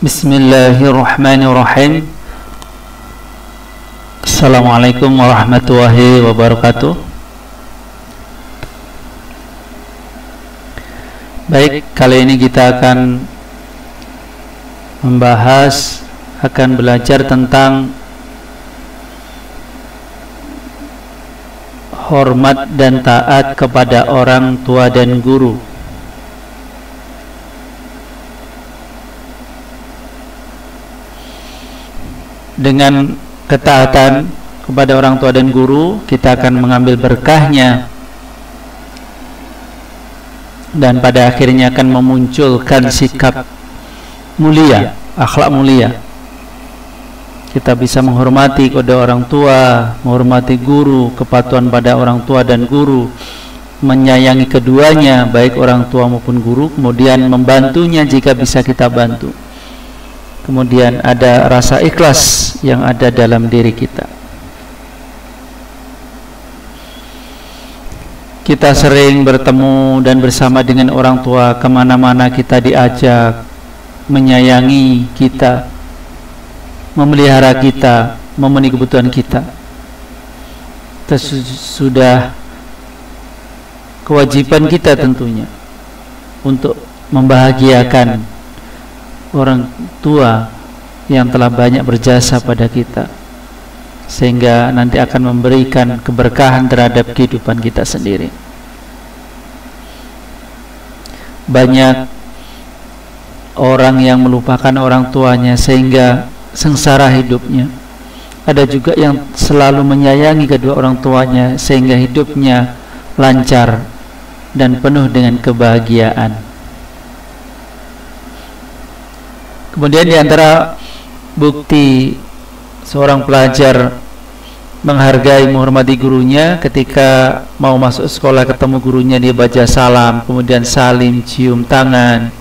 Bismillahirrahmanirrahim. Assalamualaikum warahmatullahi wabarakatuh. Baik, kali ini kita akan belajar tentang hormat dan taat kepada orang tua dan guru. Dengan ketaatan kepada orang tua dan guru, kita akan mengambil berkahnya dan pada akhirnya akan memunculkan sikap mulia, akhlak mulia. Kita bisa menghormati kepada orang tua, menghormati guru, kepatuhan pada orang tua dan guru, menyayangi keduanya, baik orang tua maupun guru, kemudian membantunya jika bisa kita bantu. Kemudian ada rasa ikhlas yang ada dalam diri kita. Kita sering bertemu dan bersama dengan orang tua, kemana-mana kita diajak, menyayangi kita, memelihara kita, memenuhi kebutuhan kita. Itu sudah kewajiban kita tentunya untuk membahagiakan orang tua yang telah banyak berjasa pada kita, sehingga nanti akan memberikan keberkahan terhadap kehidupan kita sendiri. Banyak orang yang melupakan orang tuanya sehingga sengsara hidupnya. Ada juga yang selalu menyayangi kedua orang tuanya sehingga hidupnya lancar dan penuh dengan kebahagiaan. Kemudian di antara bukti seorang pelajar menghargai, menghormati gurunya, ketika mau masuk sekolah ketemu gurunya dia baca salam, kemudian salim, cium tangan.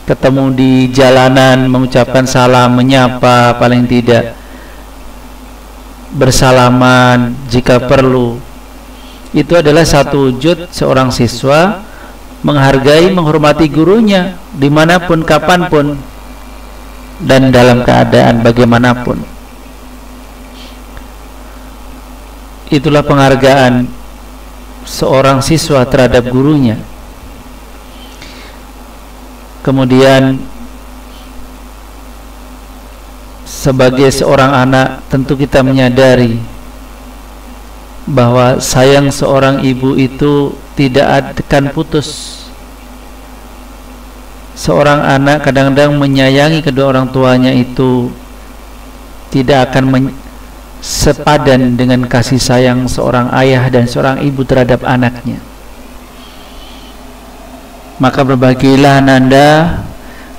Ketemu di jalanan mengucapkan salam, menyapa, paling tidak bersalaman jika perlu. Itu adalah satu wujud seorang siswa menghargai, menghormati gurunya dimanapun, kapanpun, dan dalam keadaan bagaimanapun. Itulah penghargaan seorang siswa terhadap gurunya. Kemudian sebagai seorang anak, tentu kita menyadari bahwa sayang seorang ibu itu tidak akan putus. Seorang anak kadang-kadang menyayangi kedua orang tuanya itu tidak akan sepadan dengan kasih sayang seorang ayah dan seorang ibu terhadap anaknya. Maka berbahagialah Anda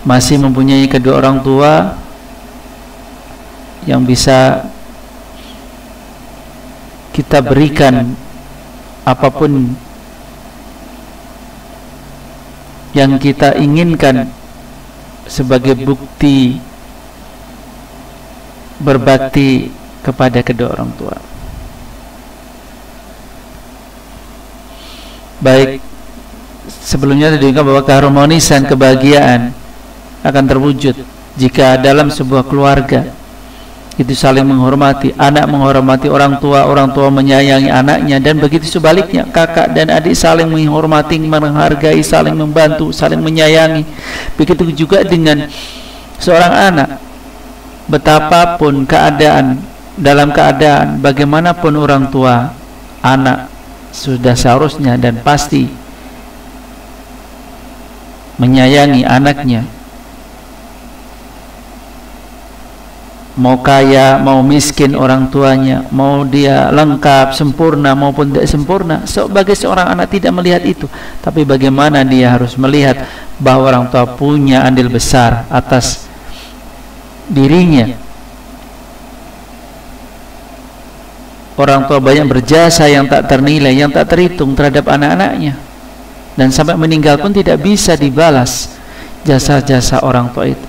masih mempunyai kedua orang tua yang bisa kita berikan apapun yang kita inginkan sebagai bukti berbakti kepada kedua orang tua. Baik, sebelumnya diungkapkan bahwa keharmonisan, kebahagiaan akan terwujud jika dalam sebuah keluarga itu saling menghormati, anak menghormati orang tua menyayangi anaknya, dan begitu sebaliknya, kakak dan adik saling menghormati, menghargai, saling membantu, saling menyayangi. Begitu juga dengan seorang anak, betapapun keadaan, dalam keadaan bagaimanapun orang tua, anak sudah seharusnya dan pasti menyayangi anaknya. Mau kaya, mau miskin orang tuanya, mau dia lengkap, sempurna maupun tidak sempurna, sebagai seorang anak tidak melihat itu. Tapi bagaimana dia harus melihat bahwa orang tua punya andil besar atas dirinya. Orang tua banyak berjasa yang tak ternilai, yang tak terhitung terhadap anak-anaknya, dan sampai meninggal pun tidak bisa dibalas jasa-jasa orang tua itu.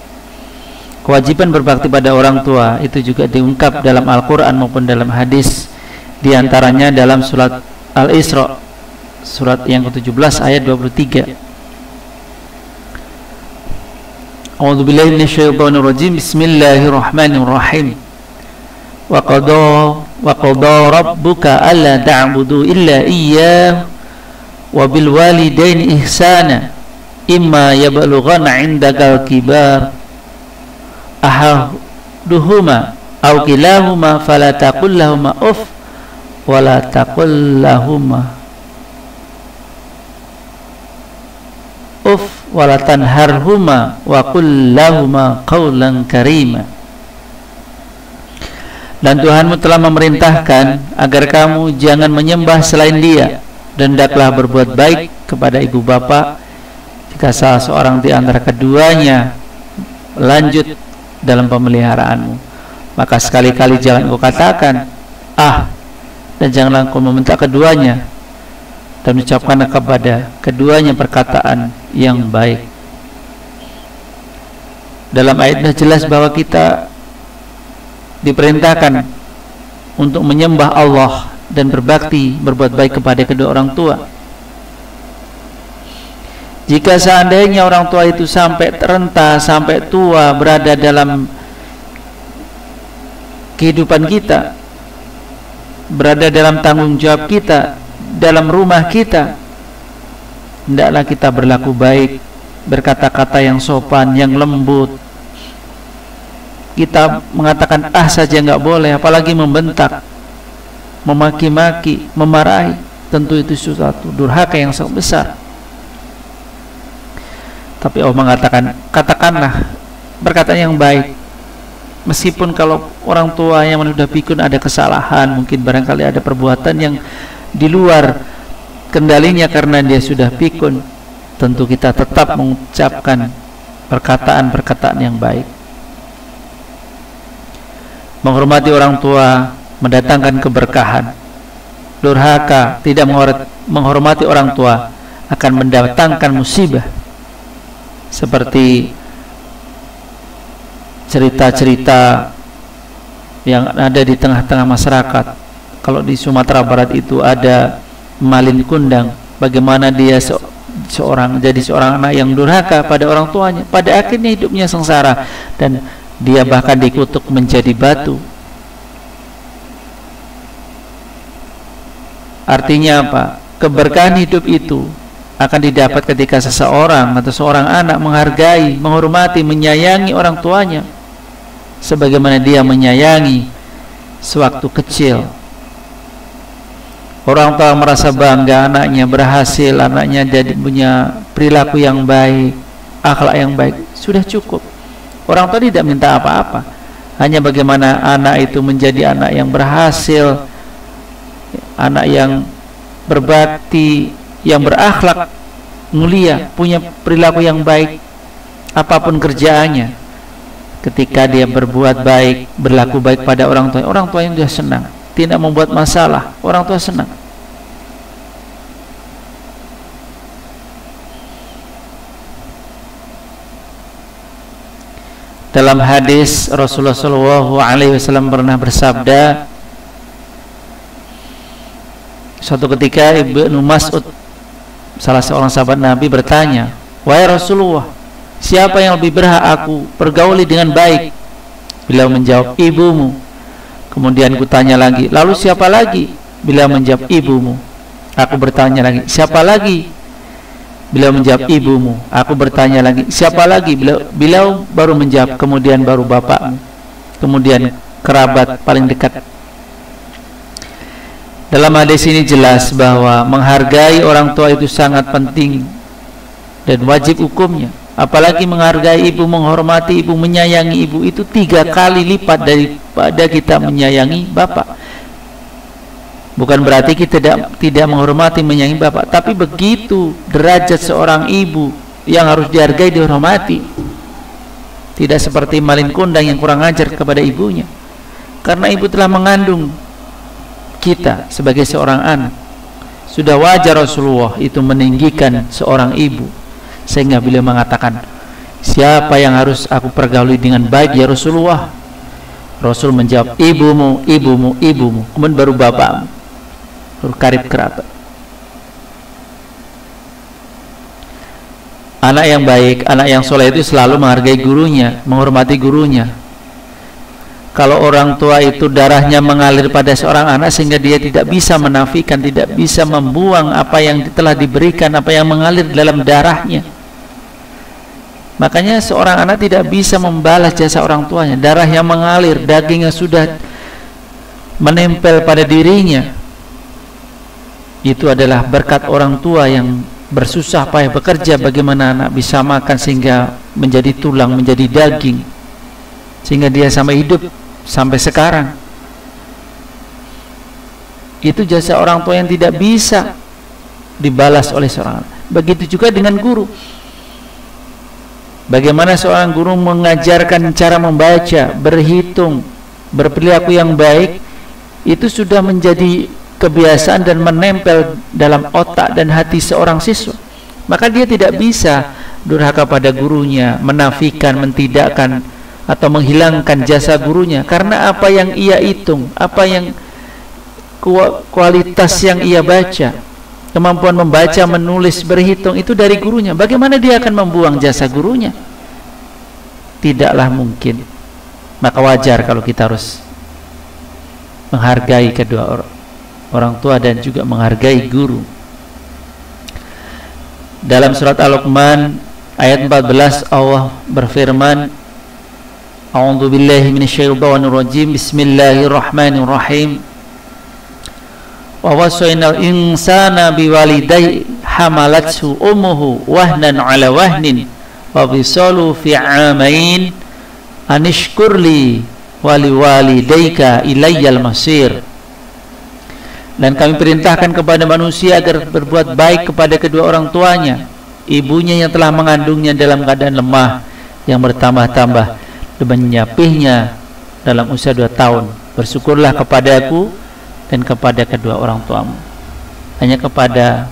Kewajiban berbakti pada orang tua itu juga diungkap dalam Al-Quran maupun dalam hadis. Di antaranya dalam surat Al-Isra, surat yang ke-17 ayat 23. A'udzubillahi minasyaitonirrajim. Bismillahirrahmanirrahim. Wa qada rabbuka alla ta'budu illa iyyahu wa bil walidaini ihsana imma yablughanna 'indaka al-kibar ahaduhuma aw kilahuma fala taqul lahumā uff wa la taqul lahumā uff wa la tanharhuma wa qul lahumā qawlan karīma. Dan Tuhanmu telah memerintahkan agar kamu jangan menyembah selain Dia, dan hendaklah berbuat baik kepada ibu bapa jika salah seorang di antara keduanya lanjut dalam pemeliharaanmu. Maka sekali-kali jangan kau katakan ah, dan janganlah kau membentak keduanya, dan ucapkanlah kepada keduanya perkataan yang baik. Dalam ayatnya jelas bahwa kita diperintahkan untuk menyembah Allah dan berbakti, berbuat baik kepada kedua orang tua. Jika seandainya orang tua itu sampai terenta, sampai tua, berada dalam kehidupan kita, berada dalam tanggung jawab kita, dalam rumah kita, hendaklah kita berlaku baik, berkata-kata yang sopan, yang lembut. Kita mengatakan ah saja nggak boleh, apalagi membentak, memaki-maki, memarahi. Tentu itu sesuatu durhaka yang sangat besar. Tapi Allah mengatakan, katakanlah perkataan yang baik, meskipun kalau orang tua yang sudah pikun ada kesalahan, mungkin barangkali ada perbuatan yang di luar kendalinya karena dia sudah pikun, tentu kita tetap mengucapkan perkataan-perkataan yang baik. Menghormati orang tua mendatangkan keberkahan. Durhaka, tidak menghormati orang tua, akan mendatangkan musibah. Seperti cerita-cerita yang ada di tengah-tengah masyarakat. Kalau di Sumatera Barat itu ada Malin Kundang, bagaimana dia jadi seorang anak yang durhaka pada orang tuanya, pada akhirnya hidupnya sengsara, dan dia bahkan dikutuk menjadi batu. Artinya apa? Keberkahan hidup itu akan didapat ketika seseorang atau seorang anak menghargai, menghormati, menyayangi orang tuanya sebagaimana dia menyayangi sewaktu kecil. Orang tua merasa bangga anaknya berhasil, anaknya jadi punya perilaku yang baik, akhlak yang baik, sudah cukup. Orang tua tidak minta apa-apa, hanya bagaimana anak itu menjadi anak yang berhasil, anak yang berbakti, yang berakhlak mulia, punya perilaku yang baik apapun kerjaannya. Ketika dia berbuat baik, berlaku baik pada orang tua yang sudah senang, tidak membuat masalah, orang tua senang. Dalam hadis Rasulullah SAW pernah bersabda, suatu ketika Ibnu Mas'ud, salah seorang sahabat Nabi, bertanya, wahai Rasulullah, siapa yang lebih berhak aku pergauli dengan baik? Beliau menjawab, ibumu. Kemudian kutanya lagi, lalu siapa lagi? Beliau menjawab, ibumu. Aku bertanya lagi, siapa lagi? Beliau menjawab, ibumu. Aku bertanya lagi, siapa lagi? Beliau baru menjawab, kemudian baru bapakmu, kemudian kerabat paling dekat. Dalam hadis ini jelas bahwa menghargai orang tua itu sangat penting dan wajib hukumnya. Apalagi menghargai ibu, menghormati ibu, menyayangi ibu, itu 3 kali lipat daripada kita menyayangi bapak. Bukan berarti kita tidak menghormati, menyayangi bapak, tapi begitu derajat seorang ibu yang harus dihargai, dihormati. Tidak seperti Malin Kundang yang kurang ajar kepada ibunya, karena ibu telah mengandung kita sebagai seorang anak. Sudah wajar Rasulullah itu meninggikan seorang ibu, sehingga beliau mengatakan, siapa yang harus aku pergauli dengan baik ya Rasulullah? Rasul menjawab, ibumu, ibumu, ibumu, kemudian baru bapakmu, baru karib kerabat. Anak yang baik, anak yang soleh itu selalu menghargai gurunya, menghormati gurunya. Kalau orang tua itu darahnya mengalir pada seorang anak sehingga dia tidak bisa menafikan, tidak bisa membuang apa yang telah diberikan, apa yang mengalir dalam darahnya, makanya seorang anak tidak bisa membalas jasa orang tuanya. Darah yang mengalir, daging yang sudah menempel pada dirinya, itu adalah berkat orang tua yang bersusah payah bekerja bagaimana anak bisa makan sehingga menjadi tulang, menjadi daging, sehingga dia sampai hidup sampai sekarang. Itu jasa orang tua yang tidak bisa dibalas oleh seorang anak. Begitu juga dengan guru. Bagaimana seorang guru mengajarkan cara membaca, berhitung, berperilaku yang baik, itu sudah menjadi kebiasaan dan menempel dalam otak dan hati seorang siswa. Maka dia tidak bisa durhaka pada gurunya, menafikan, mentidakkan atau menghilangkan jasa gurunya, karena apa yang ia hitung, apa yang kualitas yang ia baca, kemampuan membaca, menulis, berhitung itu dari gurunya. Bagaimana dia akan membuang jasa gurunya? Tidaklah mungkin. Maka wajar kalau kita harus menghargai kedua orang tua dan juga menghargai guru. Dalam surat Al-Luqman ayat 14 Allah berfirman, A'udzu billahi minasyaitonir rajim. Bismillahirrahmanirrahim. Wa wasainal insana biwalidayhi hamalathu ummuhu wahnan 'ala wahnin wa bisalu fi 'amain anishkurli wa liwalidayka ilayyal masir. Dan kami perintahkan kepada manusia agar berbuat baik kepada kedua orang tuanya, ibunya yang telah mengandungnya dalam keadaan lemah yang bertambah-tambah, dan menyapihnya dalam usia 2 tahun. Bersyukurlah kepadaku dan kepada kedua orang tuamu, hanya kepada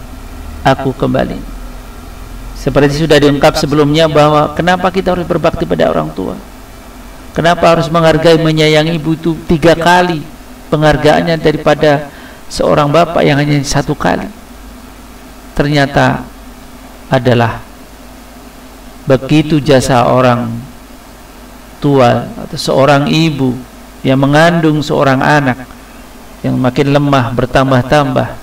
aku kembali. Seperti sudah diungkap sebelumnya bahwa kenapa kita harus berbakti pada orang tua, kenapa harus menghargai, menyayangi ibu itu 3 kali penghargaannya daripada seorang bapak yang hanya 1 kali. Ternyata adalah begitu jasa orang tua atau seorang ibu yang mengandung seorang anak yang makin lemah, bertambah-tambah,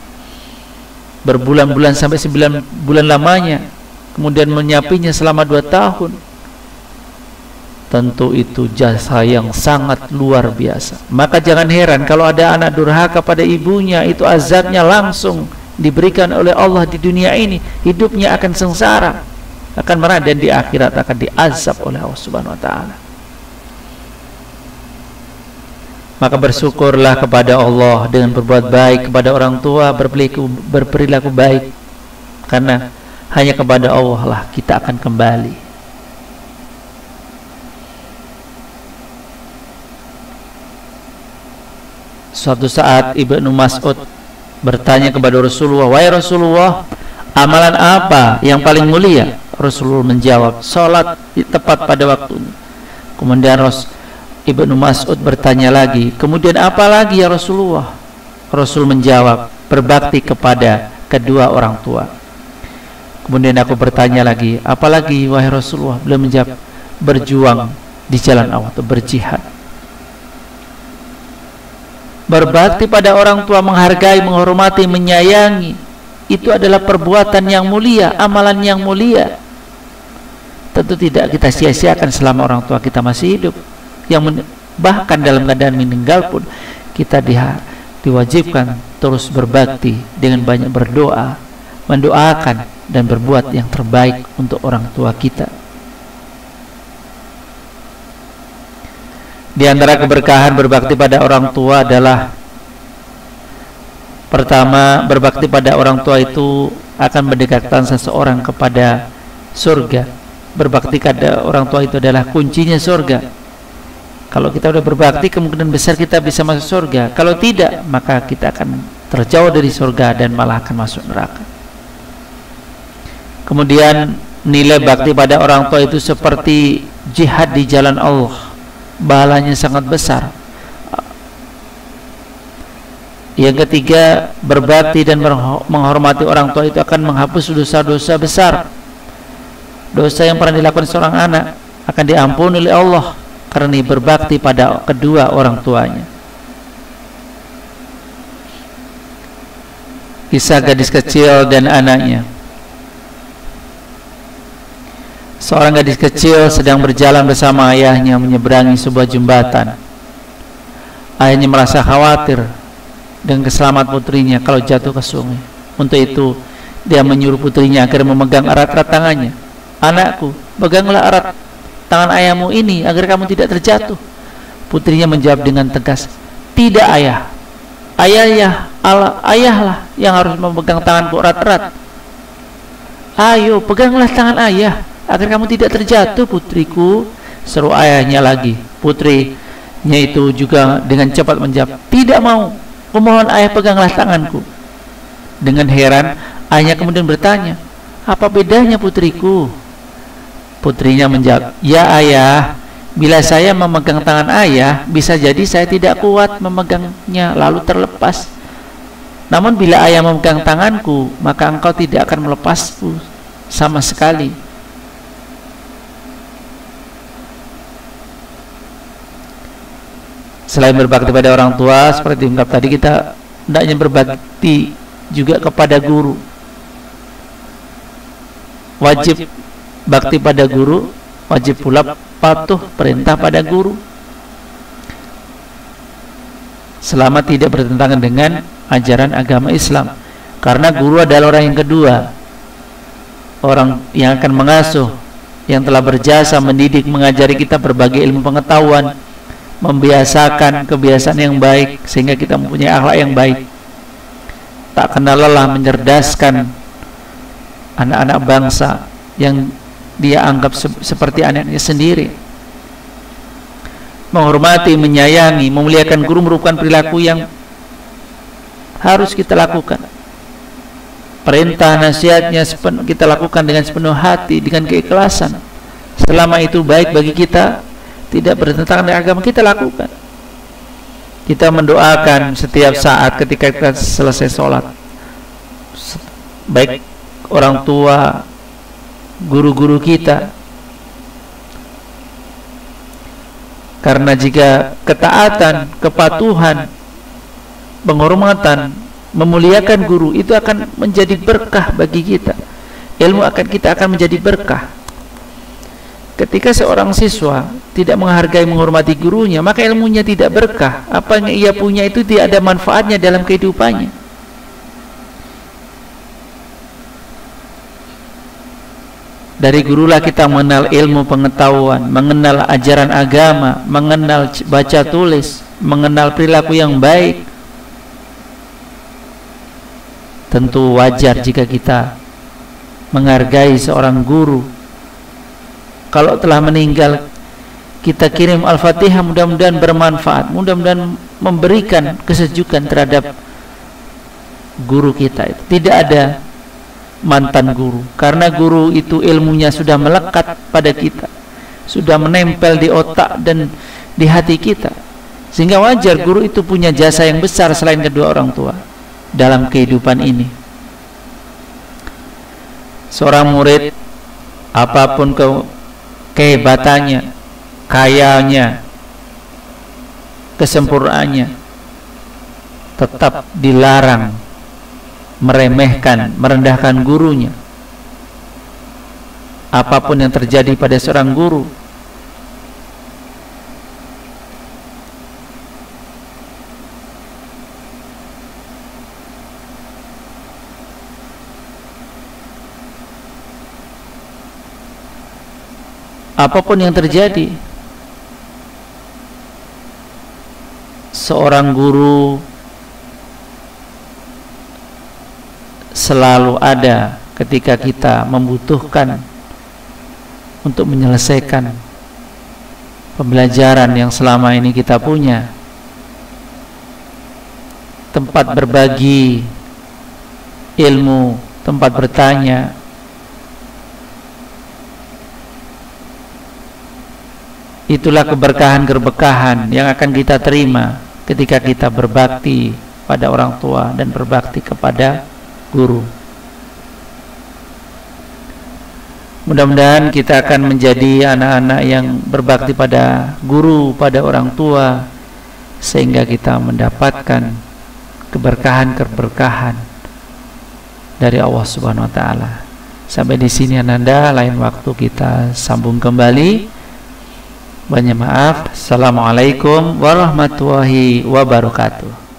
berbulan-bulan sampai 9 bulan lamanya, kemudian menyapinya selama 2 tahun. Tentu itu jasa yang sangat luar biasa. Maka jangan heran kalau ada anak durhaka pada ibunya, itu azabnya langsung diberikan oleh Allah di dunia ini. Hidupnya akan sengsara, akan marah, dan di akhirat akan diazab oleh Allah Subhanahu wa taala. Maka bersyukurlah kepada Allah dengan berbuat baik kepada orang tua, berperilaku baik, karena hanya kepada Allah lah kita akan kembali. Suatu saat Ibnu Mas'ud bertanya kepada Rasulullah, "Wahai Rasulullah, amalan apa yang paling mulia?" Rasulullah menjawab, "Salat tepat pada waktunya." Kemudian Ibnu Mas'ud bertanya lagi, "Kemudian apa lagi ya Rasulullah?" Rasul menjawab, "Berbakti kepada kedua orang tua." Kemudian aku bertanya lagi, "Apa lagi wahai Rasulullah?" Beliau menjawab, "Berjuang di jalan Allah atau berjihad." Berbakti pada orang tua, menghargai, menghormati, menyayangi, itu adalah perbuatan yang mulia, amalan yang mulia. Tentu tidak kita sia-siakan selama orang tua kita masih hidup. Bahkan dalam keadaan meninggal pun kita diwajibkan terus berbakti dengan banyak berdoa, mendoakan, dan berbuat yang terbaik untuk orang tua kita. Di antara keberkahan berbakti pada orang tua adalah, pertama, berbakti pada orang tua itu akan mendekatkan seseorang kepada surga. Berbakti pada orang tua itu adalah kuncinya surga. Kalau kita sudah berbakti, kemungkinan besar kita bisa masuk surga. Kalau tidak, maka kita akan terjauh dari surga dan malah akan masuk neraka. Kemudian nilai bakti pada orang tua itu seperti jihad di jalan Allah. Pahalanya sangat besar. Yang ketiga, berbakti dan menghormati orang tua itu akan menghapus dosa-dosa besar. dosa yang pernah dilakukan seorang anak akan diampuni oleh Allah karena ia berbakti pada kedua orang tuanya. Kisah gadis kecil dan anaknya. Seorang gadis kecil sedang berjalan bersama ayahnya menyeberangi sebuah jembatan. Ayahnya merasa khawatir dengan keselamatan putrinya kalau jatuh ke sungai. Untuk itu dia menyuruh putrinya agar memegang erat-erat tangannya. Anakku, peganglah erat tangan ayahmu ini agar kamu tidak terjatuh. Putrinya menjawab dengan tegas, tidak ayah. Ayahlah yang harus memegang tanganku erat-erat. Ayo, peganglah tangan ayah agar kamu tidak terjatuh, putriku, seru ayahnya lagi. Putrinya itu juga dengan cepat menjawab, tidak mau. Kumohon ayah, peganglah tanganku. Dengan heran, ayahnya kemudian bertanya, apa bedanya, putriku? Putrinya menjawab, ya ayah, bila saya memegang tangan ayah, bisa jadi saya tidak kuat memegangnya lalu terlepas. Namun bila ayah memegang tanganku, maka engkau tidak akan melepasku sama sekali. Selain berbakti pada orang tua, seperti ungkap tadi, kita hendaknya berbakti juga kepada guru. Wajib bakti pada guru, wajib pula patuh perintah pada guru selama tidak bertentangan dengan ajaran agama Islam. Karena guru adalah orang yang kedua, orang yang akan mengasuh, yang telah berjasa mendidik, mengajari kita berbagai ilmu pengetahuan, membiasakan kebiasaan yang baik sehingga kita mempunyai akhlak yang baik, tak kenal lelah mencerdaskan anak-anak bangsa yang dia anggap seperti anaknya sendiri. Menghormati, menyayangi, memuliakan guru merupakan perilaku yang harus kita lakukan. Perintah nasihatnya kita lakukan dengan sepenuh hati, dengan keikhlasan. Selama itu baik bagi kita, tidak bertentangan dengan agama, kita lakukan. Kita mendoakan setiap saat ketika kita selesai sholat, baik orang tua, guru-guru kita. Karena jika ketaatan, kepatuhan, penghormatan, memuliakan guru itu akan menjadi berkah bagi kita. Ilmu kita akan menjadi berkah. Ketika seorang siswa tidak menghargai, menghormati gurunya, maka ilmunya tidak berkah. Apa yang ia punya itu tidak ada manfaatnya dalam kehidupannya. Dari gurulah kita mengenal ilmu pengetahuan, mengenal ajaran agama, mengenal baca tulis, mengenal perilaku yang baik. Tentu wajar jika kita menghargai seorang guru. Kalau telah meninggal, kita kirim Al-Fatihah, mudah-mudahan bermanfaat, mudah-mudahan memberikan kesejukan terhadap guru kita itu. Tidak ada mantan guru, karena guru itu ilmunya sudah melekat pada kita, sudah menempel di otak dan di hati kita, sehingga wajar guru itu punya jasa yang besar selain kedua orang tua dalam kehidupan ini. Seorang murid, apapun kehebatannya, kayanya, kesempurnaannya, tetap dilarang meremehkan, merendahkan gurunya. Apapun yang terjadi pada seorang guru, apapun yang terjadi, seorang guru selalu ada ketika kita membutuhkan untuk menyelesaikan pembelajaran yang selama ini kita punya. Tempat berbagi ilmu, tempat bertanya. Itulah keberkahan-keberkahan yang akan kita terima ketika kita berbakti pada orang tua dan berbakti kepada guru. Mudah-mudahan kita akan menjadi anak-anak yang berbakti pada guru, pada orang tua, sehingga kita mendapatkan keberkahan dari Allah Subhanahu wa taala. Sampai di sini Ananda, lain waktu kita sambung kembali. Banyak maaf. Assalamualaikum warahmatullahi wabarakatuh.